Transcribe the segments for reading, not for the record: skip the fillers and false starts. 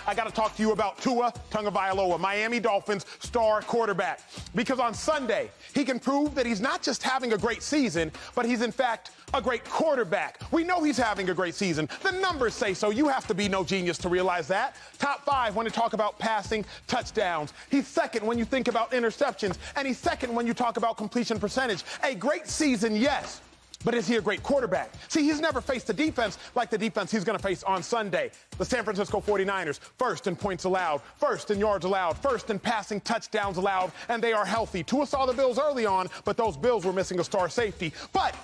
I got to talk to you about Tua Tagovailoa, Miami Dolphins star quarterback. Because on Sunday, he can prove that he's not just having a great season, but he's in fact a great quarterback. We know he's having a great season. The numbers say so. You have to be no genius to realize that. Top 5 when you talk about passing touchdowns. He's second when you think about interceptions. And he's second when you talk about completion percentage. A great season, yes. But is he a great quarterback? See, he's never faced a defense like the defense he's going to face on Sunday. The San Francisco 49ers, first in points allowed, first in yards allowed, first in passing touchdowns allowed, and they are healthy. Tua saw the Bills early on, but those Bills were missing a star safety. But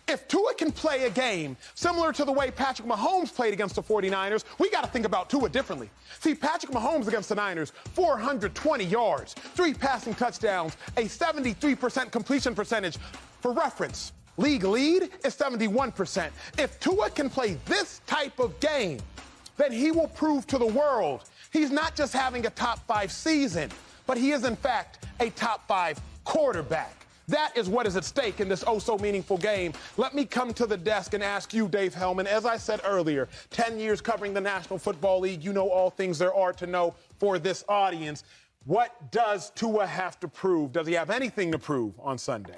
if Tua can play a game similar to the way Patrick Mahomes played against the 49ers, we got to think about Tua differently. See, Patrick Mahomes against the Niners, 420 yards, 3 passing touchdowns, a 73% completion percentage. For reference, league lead is 71%. If Tua can play this type of game, then he will prove to the world he's not just having a top 5 season, but he is in fact a top 5 quarterback. That is what is at stake in this oh-so-meaningful game. Let me come to the desk and ask you, Dave Helman. As I said earlier, 10 years covering the National Football League. You know all things there are to know for this audience. What does Tua have to prove? Does he have anything to prove on Sunday?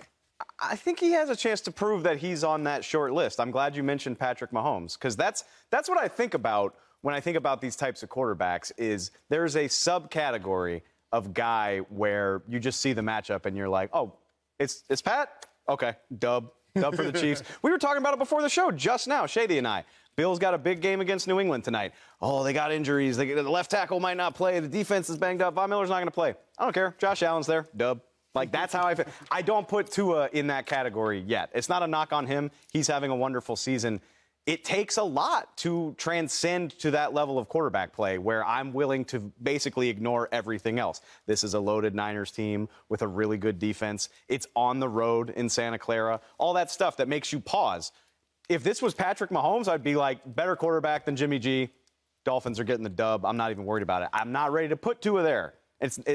I think he has a chance to prove that he's on that short list. I'm glad you mentioned Patrick Mahomes, because that's what I think about when I think about these types of quarterbacks is there's a subcategory of guy where you just see the matchup and you're like, oh, it's Pat? Okay, dub for the Chiefs. We were talking about it before the show just now, Shady and I. Bill's got a big game against New England tonight. Oh, they got injuries. The left tackle might not play. The defense is banged up. Von Miller's not going to play. I don't care. Josh Allen's there. Dub. Like, that's how I feel. I don't put Tua in that category yet. It's not a knock on him. He's having a wonderful season. It takes a lot to transcend to that level of quarterback play where I'm willing to basically ignore everything else. This is a loaded Niners team with a really good defense. It's on the road in Santa Clara. All that stuff that makes you pause. If this was Patrick Mahomes, I'd be like, better quarterback than Jimmy G. Dolphins are getting the dub. I'm not even worried about it. I'm not ready to put Tua there.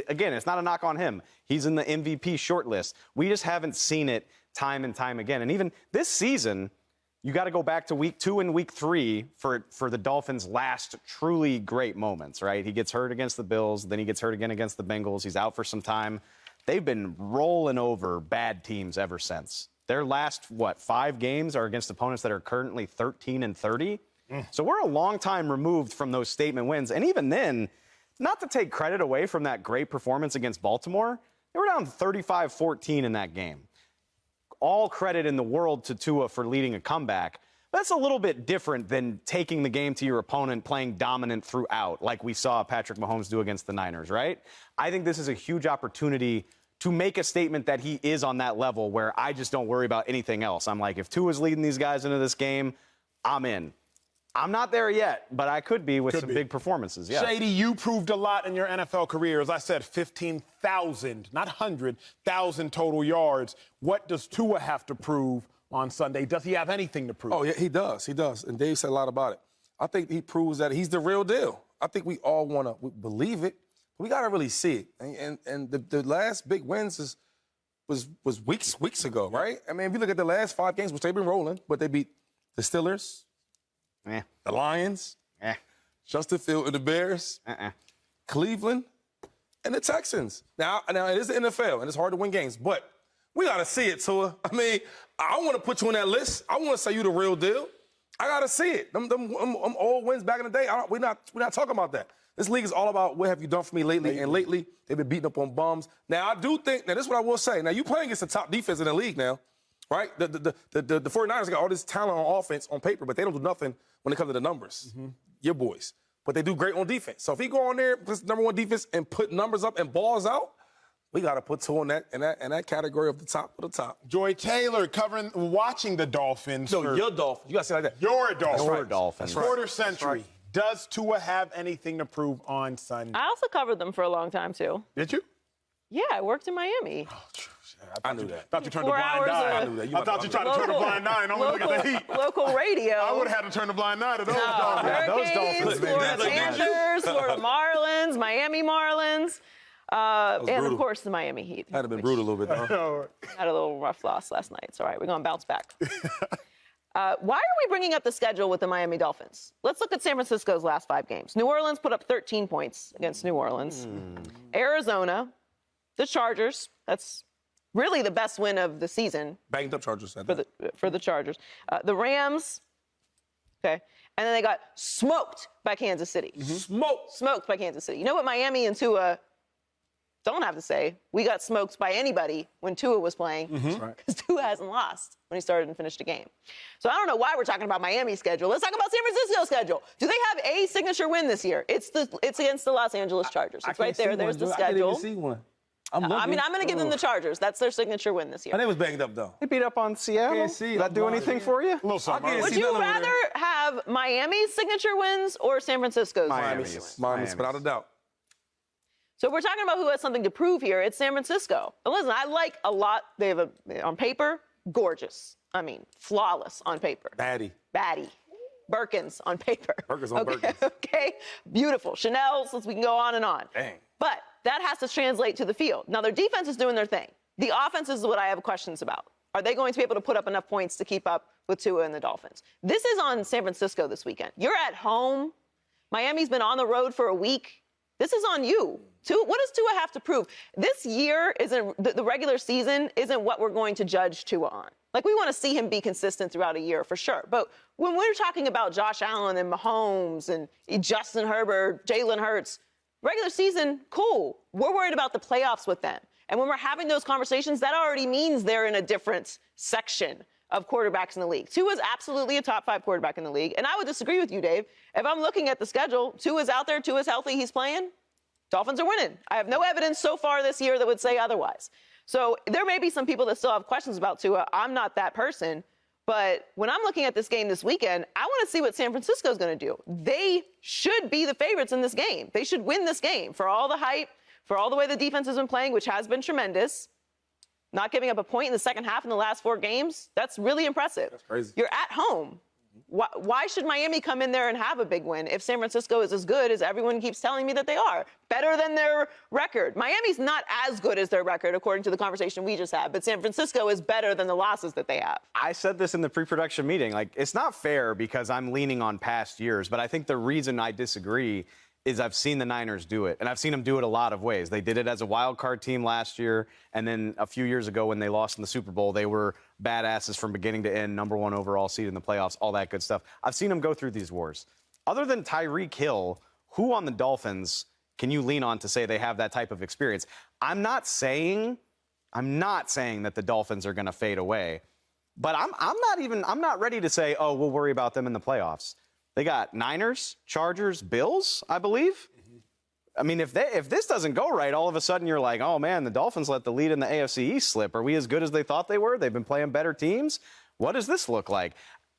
Again, it's not a knock on him. He's in the MVP shortlist. We just haven't seen it time and time again. And even this season, you got to go back to week 2 and week 3 for the Dolphins' last truly great moments, right? He gets hurt against the Bills, then he gets hurt again against the Bengals. He's out for some time. They've been rolling over bad teams ever since. Their last, 5 games are against opponents that are currently 13-30. So we're a long time removed from those statement wins. And even then, not to take credit away from that great performance against Baltimore, they were down 35-14 in that game. All credit in the world to Tua for leading a comeback. That's a little bit different than taking the game to your opponent, playing dominant throughout, like we saw Patrick Mahomes do against the Niners, right? I think this is a huge opportunity to make a statement that he is on that level where I just don't worry about anything else. I'm like, if Tua's leading these guys into this game, I'm in. I'm not there yet, but I could be with some big performances. Yeah. Shady, you proved a lot in your NFL career. As I said, 15,000, not 100,000 total yards. What does Tua have to prove on Sunday? Does he have anything to prove? Oh, yeah, he does. He does. And Dave said a lot about it. I think he proves that he's the real deal. I think we all want to believe it. We got to really see it. And the last big wins was weeks ago, right? I mean, if you look at the last 5 games, which they've been rolling, but they beat the Steelers, the Lions, Justin Fields and the Bears, Cleveland, and the Texans. Now it is the NFL, and it's hard to win games, but we got to see it, Tua. I mean, I want to put you on that list. I want to say you the real deal. I got to see it. Them old wins back in the day, we're not talking about that. This league is all about what have you done for me lately, and lately they've been beating up on bums. Now, I do think, now this is what I will say. Now, you playing against the top defense in the league now, right? The 49ers got all this talent on offense on paper, but they don't do nothing when it comes to the numbers, your boys. But they do great on defense. So if he go on there, this #1 defense, and put numbers up and balls out, we got to put Tua in that category of the top of the top. Joy Taylor watching the Dolphins. No, your Dolphins. You got to say it like that. Your Dolphins. Your Dolphins. Quarter century. Does Tua have anything to prove on Sunday? I also covered them for a long time, too. Did you? Yeah, I worked in Miami. I knew that. Thought you turned a blind eye. I knew that. I thought you tried to turn a blind eye and only look at the Heat. Local radio. I would have had to turn a blind eye to those Dolphins. Hurricanes, those Dolphins, Florida Panthers, Florida Marlins, Miami Marlins, and, brutal. of course, the Miami Heat. Had to been brutal a little bit, though. Had a little rough loss last night. It's all right. We're going to bounce back. Why are we bringing up the schedule with the Miami Dolphins? Let's look at San Francisco's last 5 games. New Orleans put up 13 points against New Orleans. Arizona, the Chargers. That's really the best win of the season. Banged up Chargers. For the Chargers. The Rams. Okay. And then they got smoked by Kansas City. Smoked by Kansas City. You know what Miami and Tua don't have to say? We got smoked by anybody when Tua was playing. Because Tua hasn't lost when he started and finished a game. So I don't know why we're talking about Miami's schedule. Let's talk about San Francisco's schedule. Do they have a signature win this year? It's against the Los Angeles Chargers. It's right there. There's the schedule. I didn't even see one. I'm going to give them the Chargers. That's their signature win this year. And they was banged up, though. They beat up on Seattle. Can't see. Does that do anything for you? Would you rather have Miami's signature wins or San Francisco's Miami's. Miami's, without a doubt. So we're talking about who has something to prove here. It's San Francisco. And listen, I like a lot. They have on paper, gorgeous. I mean, flawless on paper. Batty. Birkins on paper. Birkins on Birkins. Okay, beautiful. Chanel's, we can go on and on. Dang. But that has to translate to the field. Now, their defense is doing their thing. The offense is what I have questions about. Are they going to be able to put up enough points to keep up with Tua and the Dolphins? This is on San Francisco this weekend. You're at home. Miami's been on the road for a week. This is on you. What does Tua have to prove? This year the regular season isn't what we're going to judge Tua on. Like, we want to see him be consistent throughout a year for sure. But when we're talking about Josh Allen and Mahomes and Justin Herbert, Jalen Hurts, regular season, cool. We're worried about the playoffs with them. And when we're having those conversations, that already means they're in a different section of quarterbacks in the league. Tua's absolutely a top 5 quarterback in the league. And I would disagree with you, Dave. If I'm looking at the schedule, Tua's out there, Tua's healthy, he's playing, Dolphins are winning. I have no evidence so far this year that would say otherwise. So there may be some people that still have questions about Tua. I'm not that person. But when I'm looking at this game this weekend, I want to see what San Francisco is going to do. They should be the favorites in this game. They should win this game for all the hype, for all the way the defense has been playing, which has been tremendous. Not giving up a point in the second half in the last 4 games, that's really impressive. That's crazy. You're at home. Why should Miami come in there and have a big win if San Francisco is as good as everyone keeps telling me that they are? Better than their record. Miami's not as good as their record, according to the conversation we just had, but San Francisco is better than the losses that they have. I said this in the pre-production meeting. Like, it's not fair because I'm leaning on past years, but I think the reason I disagree is I've seen the Niners do it, and I've seen them do it a lot of ways. They did it as a wild card team last year, and then a few years ago when they lost in the Super Bowl, they were badasses from beginning to end, number 1 overall seed in the playoffs, all that good stuff. I've seen them go through these wars. Other than Tyreek Hill, who on the Dolphins can you lean on to say they have that type of experience? I'm not saying that the Dolphins are going to fade away, but I'm not ready to say, oh, we'll worry about them in the playoffs. They got Niners, Chargers, Bills, I believe. I mean, if this doesn't go right, all of a sudden you're like, oh, man, the Dolphins let the lead in the AFC East slip. Are we as good as they thought they were? They've been playing better teams. What does this look like?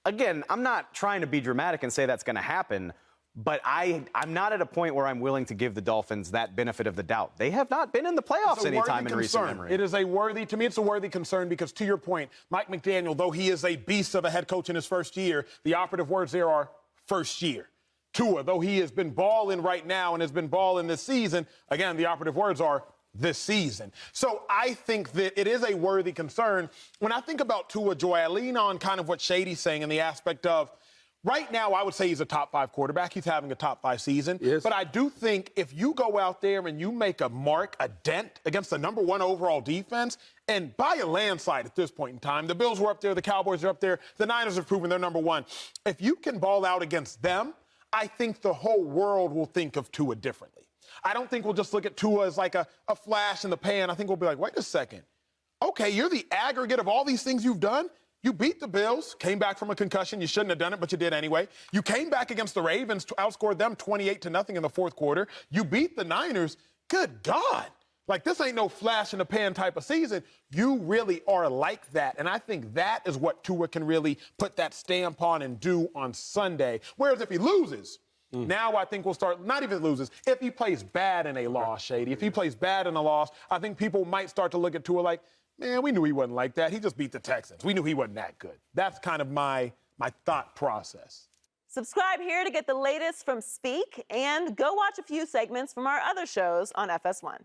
Again, I'm not trying to be dramatic and say that's going to happen, but I'm not at a point where I'm willing to give the Dolphins that benefit of the doubt. They have not been in the playoffs anytime in recent memory. It is a worthy concern because, to your point, Mike McDaniel, though he is a beast of a head coach in his first year, the operative words there are first year. Tua, though he has been balling right now and has been balling this season, again, the operative words are this season. So I think that it is a worthy concern. When I think about Tua, Joy, I lean on kind of what Shady's saying in the aspect of, right now, I would say he's a top 5 quarterback. He's having a top 5 season. Yes. But I do think if you go out there and you make a mark, a dent against the number 1 overall defense, and by a landslide at this point in time, the Bills were up there, the Cowboys are up there, the Niners have proven they're number 1. If you can ball out against them, I think the whole world will think of Tua differently. I don't think we'll just look at Tua as like a flash in the pan. I think we'll be like, wait a second. Okay, you're the aggregate of all these things you've done. You beat the Bills, came back from a concussion. You shouldn't have done it, but you did anyway. You came back against the Ravens, outscored them 28-0 in the fourth quarter. You beat the Niners. Good God. Like, this ain't no flash in the pan type of season. You really are like that. And I think that is what Tua can really put that stamp on and do on Sunday. Whereas if he loses, now I think we'll start, not even loses, if he plays bad in a loss, Shady, if he plays bad in a loss, I think people might start to look at Tua like, man, we knew he wasn't like that. He just beat the Texans. We knew he wasn't that good. That's kind of my thought process. Subscribe here to get the latest from Speak, and go watch a few segments from our other shows on FS1.